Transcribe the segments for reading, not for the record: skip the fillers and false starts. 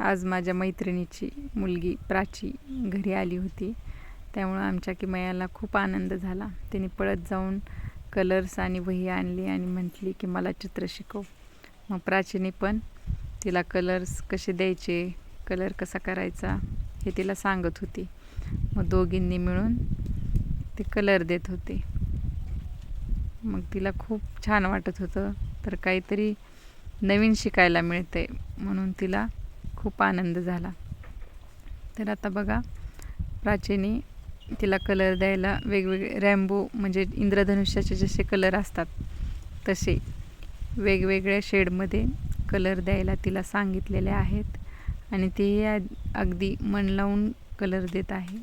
आज माझ्या मैत्रिणीची मुलगी प्राची घरी आली होती, त्यामुळे आमच्या किमयाला खूप आनंद झाला. तिने पळत जाऊन कलर्स आणि वही आणली आणि म्हटली की मला चित्र शिकव. मग प्राचीने पण तिला कलर्स कसे द्यायचे, कलर कसा करायचा हे तिला सांगत होती. मग दोघींनी मिळून ते कलर देत होते. मग तिला खूप छान वाटत होतं, तर काहीतरी नवीन शिकायला मिळते म्हणून तिला खूप आनंद झाला. तर आता बघा, प्राचीने तिला कलर द्यायला वेगवेगळे रॅम्बो म्हणजे इंद्रधनुष्याचे जसे कलर असतात तसे वेगवेगळ्या शेडमध्ये कलर द्यायला तिला सांगितलेले आहेत आणि ती अगदी मन लावून कलर देत आहे.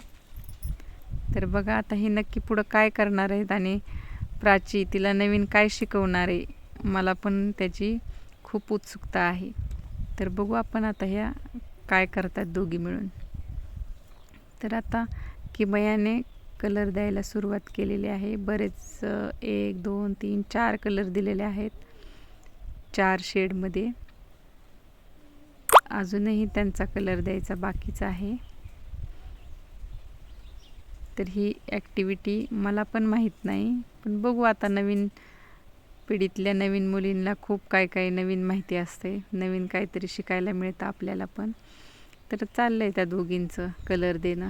तर बघा, आता ही नक्की पुढं काय करणार आहेत आणि प्राची तिला नवीन काय शिकवणार आहे, मला पण त्याची खूप उत्सुकता आहे. तर बघू आपण आता ह्या काय करतात दोघी मिळून. तर आता किमयाने कलर द्यायला सुरुवात केलेली आहे. बरेच 1 2 3 4 कलर दिलेले आहेत 4 शेडमध्ये. अजूनही त्यांचा कलर द्यायचा बाकीचा आहे. तर ही ॲक्टिव्हिटी मला पण माहीत नाही, पण बघू आता नवीन पिढीतल्या नवीन मुलींना खूप काय नवीन माहिती असते, नवीन काहीतरी शिकायला मिळतं आपल्याला पण. तर चाललं आहे त्या दोघींचं कलर देणं.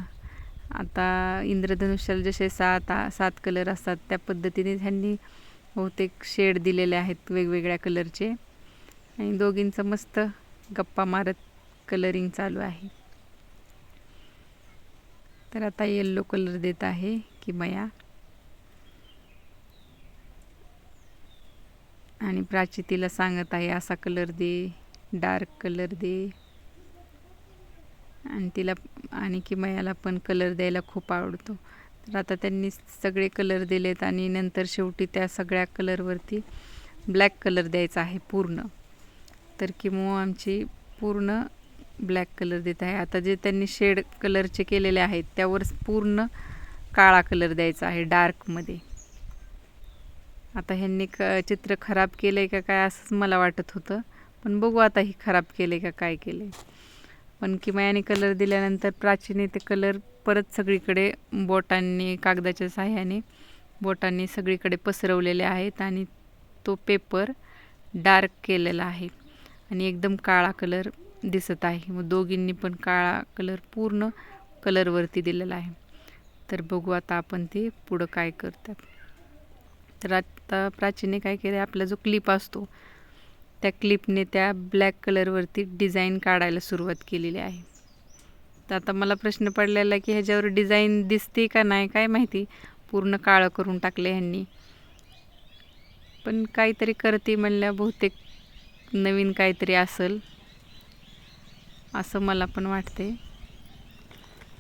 आता इंद्रधनुष्याला जसे 7 कलर असतात त्या पद्धतीने ह्यांनी बहुतेक शेड दिलेले आहेत वेगवेगळ्या कलरचे आणि दोघींचं मस्त गप्पा मारत कलरिंग चालू आहे. तर आता येल्लो कलर देत आहे किमया आणि प्राची तिला सांगत आहे असा कलर दे, डार्क कलर दे. आणि तिला आणि किमयाला पण कलर द्यायला खूप आवडतो. तर आता त्यांनी सगळे कलर दिलेत आणि नंतर शेवटी त्या सगळ्या कलरवरती ब्लॅक कलर द्यायचा आहे पूर्ण. तर किमो आमची पूर्ण ब्लॅक कलर देत आहे. आता जे त्यांनी शेड कलरचे केलेले आहेत त्यावर पूर्ण काळा कलर द्यायचा आहे डार्कमध्ये. आता ह्यांनी चित्र खराब केलं आहे का काय असंच मला वाटत होतं, पण बघू आता ही खराब केलं आहे का काय केलं आहे. पण किमयाने कलर दिल्यानंतर प्राचीने ते कलर परत सगळीकडे बोटांनी कागदाच्या साह्याने बोटांनी सगळीकडे पसरवलेले आहेत आणि तो पेपर डार्क केलेला आहे आणि एकदम काळा कलर दिसत आहे. मग दोघींनी पण काळा कलर पूर्ण कलरवरती दिलेला आहे. तर बघू आता आपण ते पुढं काय करतात. तर आता प्राचीने काय केलं, आपला जो क्लिप असतो त्या क्लिपने त्या ब्लॅक कलरवरती डिझाईन काढायला सुरुवात केलेली आहे. तर आता मला प्रश्न पडलेला की ह्याच्यावर डिझाईन दिसते का नाही काय माहिती, पूर्ण काळं करून टाकले ह्यांनी. पण काहीतरी करते म्हणल्या, बहुतेक नवीन काहीतरी असेल असं मला पण वाटते.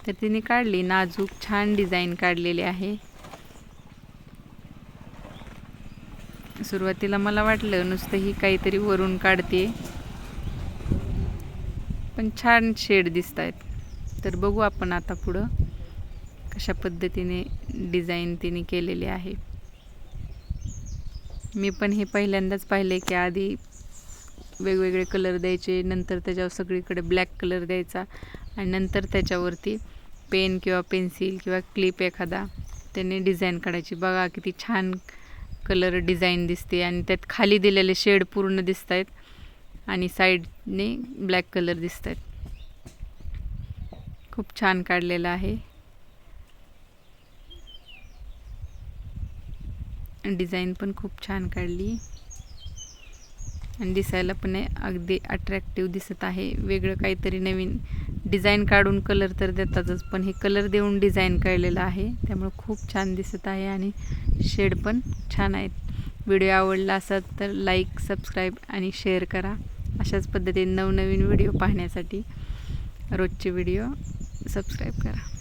तर तिने काढली नाजूक छान डिझाईन काढलेली आहे. सुरुवातीला मला वाटलं नुसतं ही काहीतरी वरून काढते, पण छान शेड दिसत आहेत. तर बघू आपण आता पुढं कशा पद्धतीने डिझाईन तिने केलेली आहे. मी पण हे पहिल्यांदाच पाहिले की आधी वेगवेगळे कलर द्यायचे, नंतर त्याच्यावर सगळीकडे ब्लॅक कलर द्यायचा आणि नंतर त्याच्यावरती पेन किंवा पेन्सिल किंवा क्लिप एखादा त्यांनी डिझाईन काढायची. बघा किती छान कलर डिझाईन दिसते आणि त्यात खाली दिलेले शेड पूर्ण दिसत आहेत आणि साईडने ब्लॅक कलर दिसत आहेत. खूप छान काढलेलं आहे. डिझाईन पण खूप छान काढली आणि दिसायला पण अगदी अट्रॅक्टिव्ह दिसत आहे. वेगळं काहीतरी नवीन डिझाईन काढून कलर तर देतातच, पण हे कलर देऊन डिझाईन काढलेलं आहे त्यामुळे खूप छान दिसत आहे आणि शेड पण छान आहेत. व्हिडिओ आवडला असेल तर लाईक, सबस्क्राईब आणि शेअर करा. अशाच पद्धतीने नवनवीन व्हिडिओ पाहण्यासाठी रोजचे व्हिडिओ सबस्क्राईब करा.